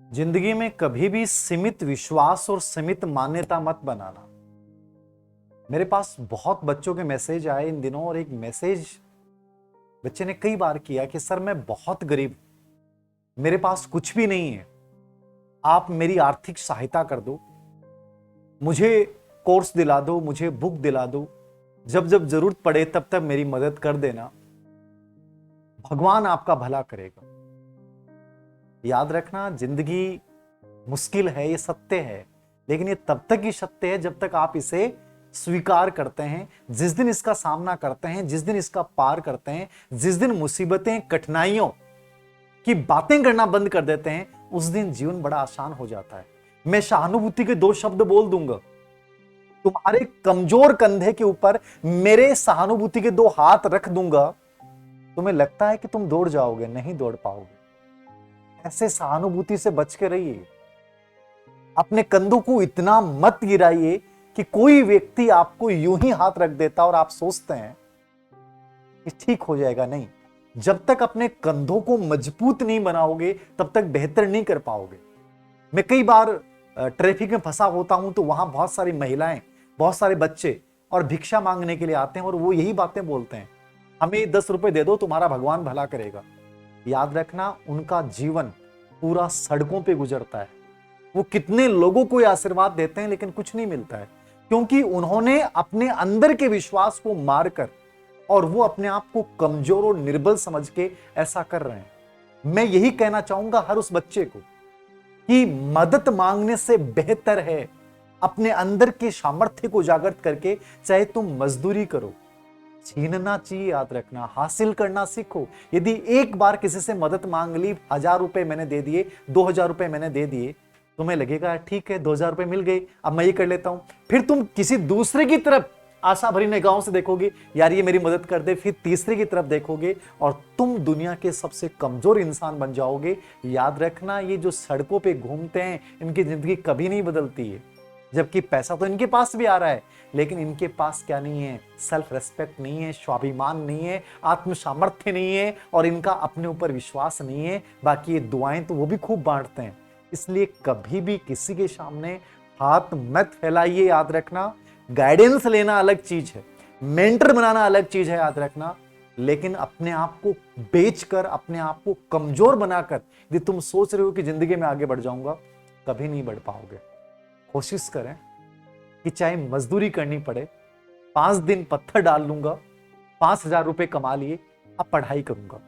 जिंदगी में कभी भी सीमित विश्वास और सीमित मान्यता मत बनाना। मेरे पास बहुत बच्चों के मैसेज आए इन दिनों, और एक मैसेज बच्चे ने कई बार किया कि सर मैं बहुत गरीब हूं, मेरे पास कुछ भी नहीं है, आप मेरी आर्थिक सहायता कर दो, मुझे कोर्स दिला दो, मुझे बुक दिला दो, जब जब जरूरत पड़े तब तक मेरी मदद कर देना, भगवान आपका भला करेगा। याद रखना, जिंदगी मुश्किल है, ये सत्य है, लेकिन ये तब तक ही सत्य है जब तक आप इसे स्वीकार करते हैं। जिस दिन इसका सामना करते हैं, जिस दिन इसका पार करते हैं, जिस दिन मुसीबतें कठिनाइयों की बातें करना बंद कर देते हैं, उस दिन जीवन बड़ा आसान हो जाता है। मैं सहानुभूति के 2 शब्द बोल दूंगा, तुम्हारे कमजोर कंधे के ऊपर मेरे सहानुभूति के 2 हाथ रख दूंगा, तुम्हें लगता है कि तुम दौड़ जाओगे, नहीं दौड़ पाओगे। ऐसे सहानुभूति से बच के रहिए। अपने कंधों को इतना मत गिराइए कि कोई व्यक्ति आपको यूं ही हाथ रख देता और आप सोचते हैं कि ठीक हो जाएगा। नहीं, जब तक अपने कंधों को मजबूत नहीं बनाओगे तब तक बेहतर नहीं कर पाओगे। मैं कई बार ट्रैफिक में फंसा होता हूं तो वहां बहुत सारी महिलाएं, बहुत सारे बच्चे और भिक्षा मांगने के लिए आते हैं, और वो यही बातें बोलते हैं, हमें 10 रुपए दे दो, तुम्हारा भगवान भला करेगा। याद रखना, उनका जीवन पूरा सड़कों पे गुजरता है। वो कितने लोगों को आशीर्वाद देते हैं, लेकिन कुछ नहीं मिलता है, क्योंकि उन्होंने अपने अंदर के विश्वास को मारकर, और वो अपने आप को कमजोर और निर्बल समझ के ऐसा कर रहे हैं। मैं यही कहना चाहूंगा हर उस बच्चे को कि मदद मांगने से बेहतर है अपने अंदर के सामर्थ्य को जागृत करके, चाहे तुम मजदूरी करो, छीनना चाहिए। याद रखना, हासिल करना सीखो। यदि एक बार किसी से मदद मांग ली, 1000 रुपए मैंने दे दिए, 2000 रुपए मैंने दे दिए, तुम्हें लगेगा ठीक है 2000 रुपए मिल गए, अब मैं ये कर लेता हूं। फिर तुम किसी दूसरे की तरफ आशा भरी निगाहों से देखोगे, यार ये मेरी मदद कर दे। फिर तीसरे की तरफ देखोगे और तुम दुनिया के सबसे कमजोर इंसान बन जाओगे। याद रखना, ये जो सड़कों पे घूमते हैं, इनकी जिंदगी कभी नहीं बदलती है, जबकि पैसा तो इनके पास भी आ रहा है, लेकिन इनके पास क्या नहीं है? सेल्फ रेस्पेक्ट नहीं है, स्वाभिमान नहीं है, आत्म सामर्थ्य नहीं है, और इनका अपने ऊपर विश्वास नहीं है। बाकी ये दुआएं तो वो भी खूब बांटते हैं। इसलिए कभी भी किसी के सामने हाथ मत फैलाइए। याद रखना, गाइडेंस लेना अलग चीज है, मेंटर बनाना अलग चीज है, याद रखना। लेकिन अपने आप को बेचकर, अपने आप को कमजोर बनाकर यदि तुम सोच रहे हो कि जिंदगी में आगे बढ़ जाऊंगा, कभी नहीं बढ़ पाओगे। कोशिश करें कि चाहे मजदूरी करनी पड़े, 5 दिन पत्थर डाल लूंगा, 5000 रुपए कमा लिए, अब पढ़ाई करूंगा,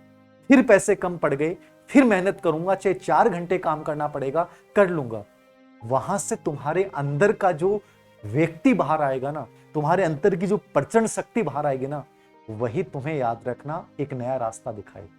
फिर पैसे कम पड़ गए, फिर मेहनत करूंगा, चाहे 4 घंटे काम करना पड़ेगा, कर लूंगा। वहां से तुम्हारे अंदर का जो व्यक्ति बाहर आएगा ना, तुम्हारे अंदर की जो प्रचंड शक्ति बाहर आएगी ना, वही तुम्हें, याद रखना, एक नया रास्ता दिखाएगी।